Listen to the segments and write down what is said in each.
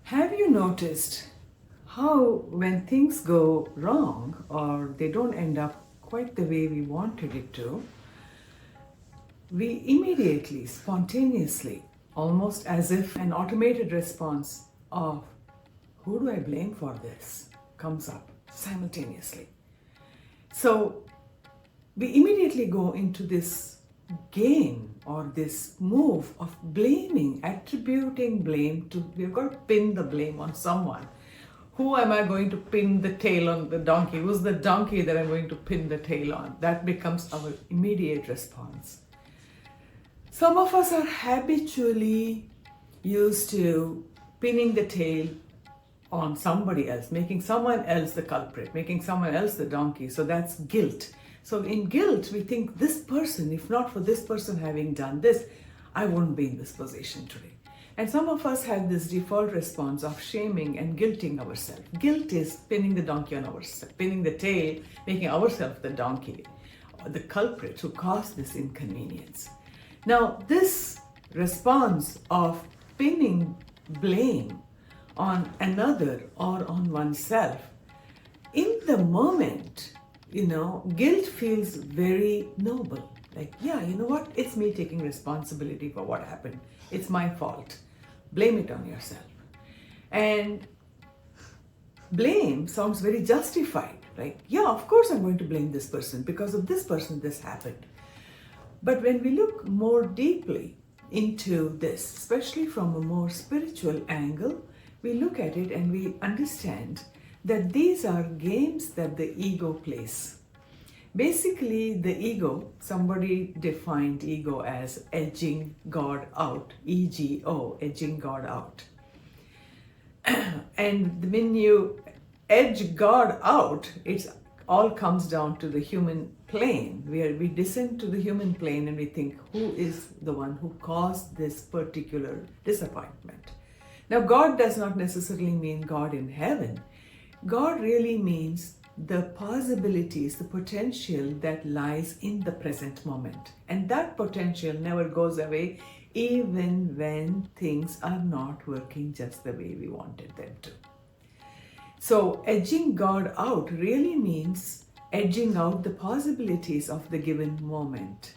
Have you noticed how, when things go wrong or they don't end up quite the way we wanted it to, we immediately, spontaneously, almost as if an automated response of who do I blame for this comes up simultaneously. So we immediately go into this game or this move of blaming, attributing blame to, we've got to pin the blame on someone. Who am I going to pin the tail on the donkey? Who's the donkey that I'm going to pin the tail on? That becomes our immediate response. Some of us are habitually used to pinning the tail on somebody else, making someone else the culprit, making someone else the donkey. So that's guilt. So in guilt, we think this person, if not for this person having done this, I wouldn't be in this position today. And some of us have this default response of shaming and guilting ourselves. Guilt is pinning the donkey on ourselves, pinning the tail, making ourselves the donkey, or the culprit who caused this inconvenience. Now, this response of pinning blame on another or on oneself, in the moment, guilt feels very noble. Like, yeah, you know what? It's me taking responsibility for what happened. It's my fault. Blame it on yourself. And blame sounds very justified. Like, yeah, of course I'm going to blame this person. Because of this person, this happened. But when we look more deeply into this, especially from a more spiritual angle, we look at it and we understand that these are games that the ego plays. Basically, the ego, somebody defined ego as edging God out, EGO, edging God out. And when you edge God out, it all comes down to the human plane, where we descend to the human plane and we think, who is the one who caused this particular disappointment? Now, God does not necessarily mean God in heaven. God really means the possibilities, the potential that lies in the present moment. And that potential never goes away, even when things are not working just the way we wanted them to. So, edging God out really means edging out the possibilities of the given moment.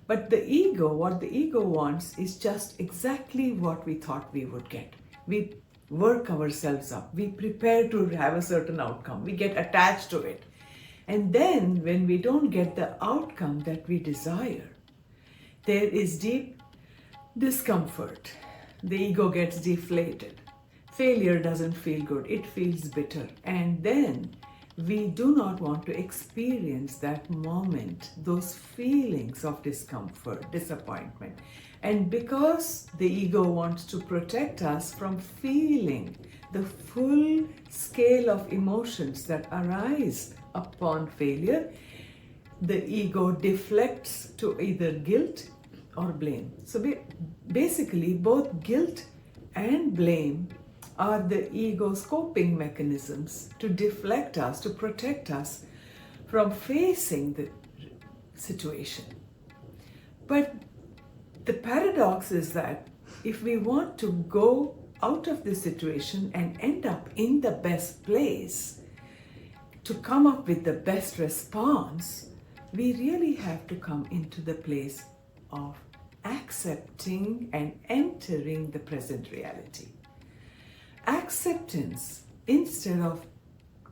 But the ego, what the ego wants is just exactly what we thought we would get. We work ourselves up. We prepare to have a certain outcome. We get attached to it. And then when we don't get the outcome that we desire, there is deep discomfort. The ego gets deflated. Failure doesn't feel good. It feels bitter. And then we do not want to experience that moment, those feelings of discomfort, disappointment. And because the ego wants to protect us from feeling the full scale of emotions that arise upon failure, the ego deflects to either guilt or blame. So basically, both guilt and blame are the ego's coping mechanisms to deflect us, to protect us from facing the situation. But the paradox is that if we want to go out of this situation and end up in the best place, to come up with the best response, we really have to come into the place of accepting and entering the present reality. Acceptance instead of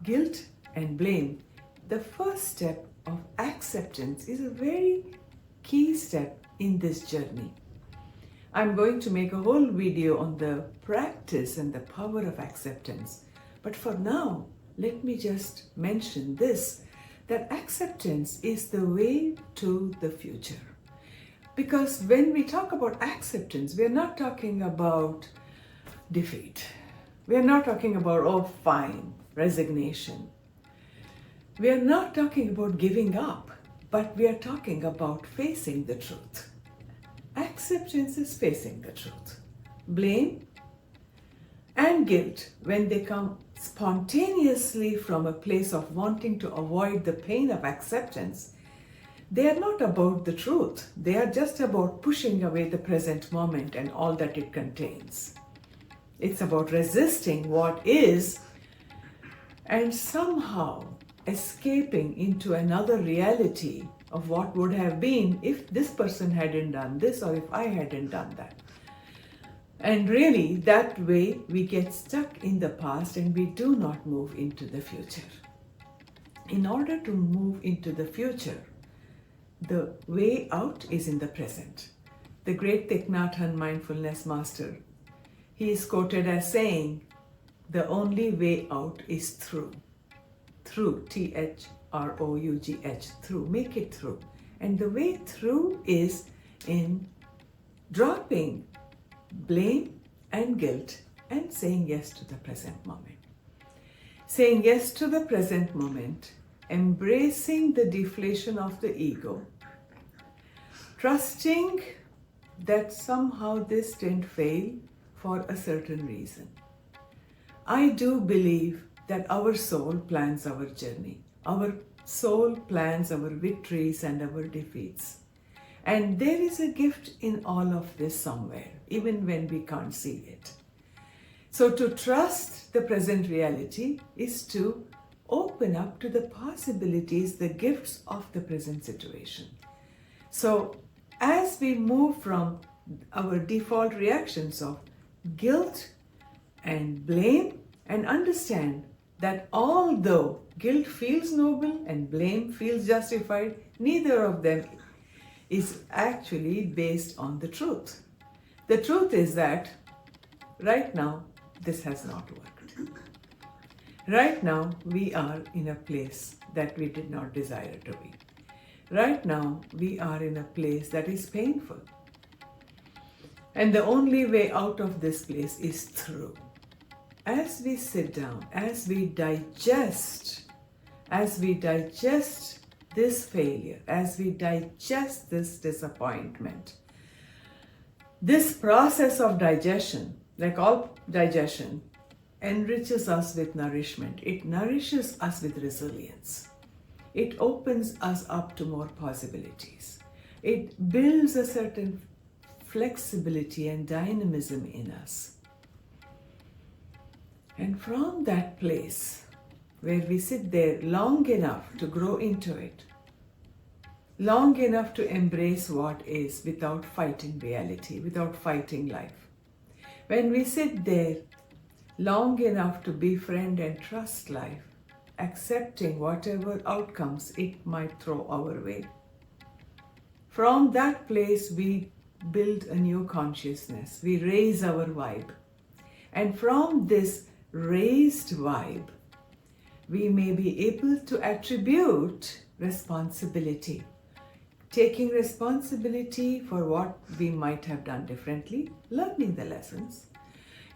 guilt and blame, the first step of acceptance is a very key step in this journey. I'm going to make a whole video on the practice and the power of acceptance. But for now, let me just mention this, that acceptance is the way to the future. Because when we talk about acceptance, we're not talking about defeat. We're not talking about, oh, fine, resignation. We're not talking about giving up, but we are talking about facing the truth. Acceptance is facing the truth. Blame and guilt, when they come spontaneously from a place of wanting to avoid the pain of acceptance, they are not about the truth. They are just about pushing away the present moment and all that it contains. It's about resisting what is and somehow escaping into another reality of what would have been if this person hadn't done this or if I hadn't done that. And really, that way we get stuck in the past and we do not move into the future. In order to move into the future, the way out is in the present. The great Thich Nhat Hanh mindfulness master, he is quoted as saying, the only way out is through. Through, T-H-R-O-U-G-H, through, make it through. And the way through is in dropping blame and guilt and saying yes to the present moment. Saying yes to the present moment, embracing the deflation of the ego, trusting that somehow this didn't fail for a certain reason. I do believe that our soul plans our journey. Our soul plans our victories and our defeats. And there is a gift in all of this somewhere, even when we can't see it. So to trust the present reality is to open up to the possibilities, the gifts of the present situation. So as we move from our default reactions of guilt and blame and understand that although guilt feels noble and blame feels justified, neither of them is actually based on the truth. The truth is that right now this has not worked. Right now we are in a place that we did not desire to be. Right now we are in a place that is painful. And the only way out of this place is through. As we sit down, as we digest this failure, as we digest this disappointment, this process of digestion, like all digestion, enriches us with nourishment. It nourishes us with resilience. It opens us up to more possibilities. It builds a certain flexibility and dynamism in us. And from that place, where we sit there long enough to grow into it, long enough to embrace what is without fighting reality, without fighting life. When we sit there long enough to befriend and trust life, accepting whatever outcomes it might throw our way. From that place, we build a new consciousness. We raise our vibe. And from this raised vibe, we may be able to attribute responsibility. Taking responsibility for what we might have done differently, learning the lessons,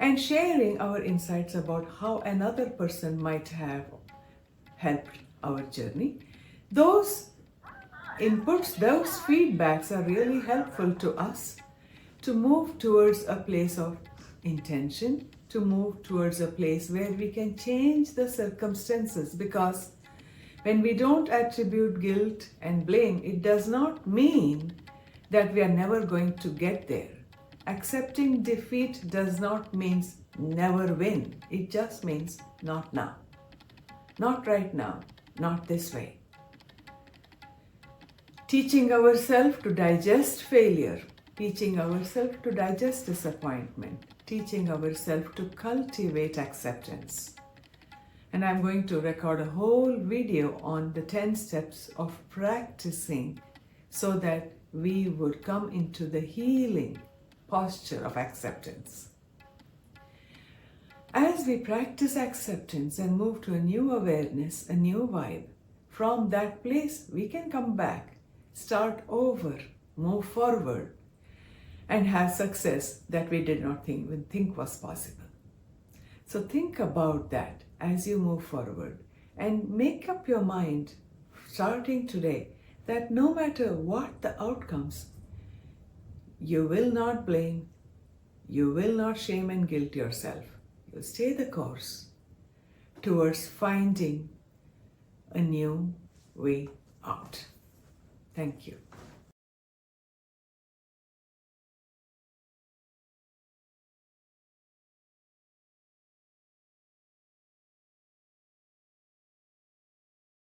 and sharing our insights about how another person might have helped our journey. Those inputs, those feedbacks are really helpful to us to move towards a place of intention, to move towards a place where we can change the circumstances, because when we don't attribute guilt and blame, it does not mean that we are never going to get there. Accepting defeat does not mean never win. It just means not now. Not right now. Not this way. Teaching ourselves to digest failure. Teaching ourselves to digest disappointment. Teaching ourselves to cultivate acceptance. And I'm going to record a whole video on the 10 steps of practicing so that we would come into the healing posture of acceptance. As we practice acceptance and move to a new awareness, a new vibe, from that place we can come back, start over, move forward, and have success that we did not even think was possible. So think about that as you move forward and make up your mind, starting today, that no matter what the outcomes, you will not blame, you will not shame and guilt yourself. You stay the course towards finding a new way out. Thank you.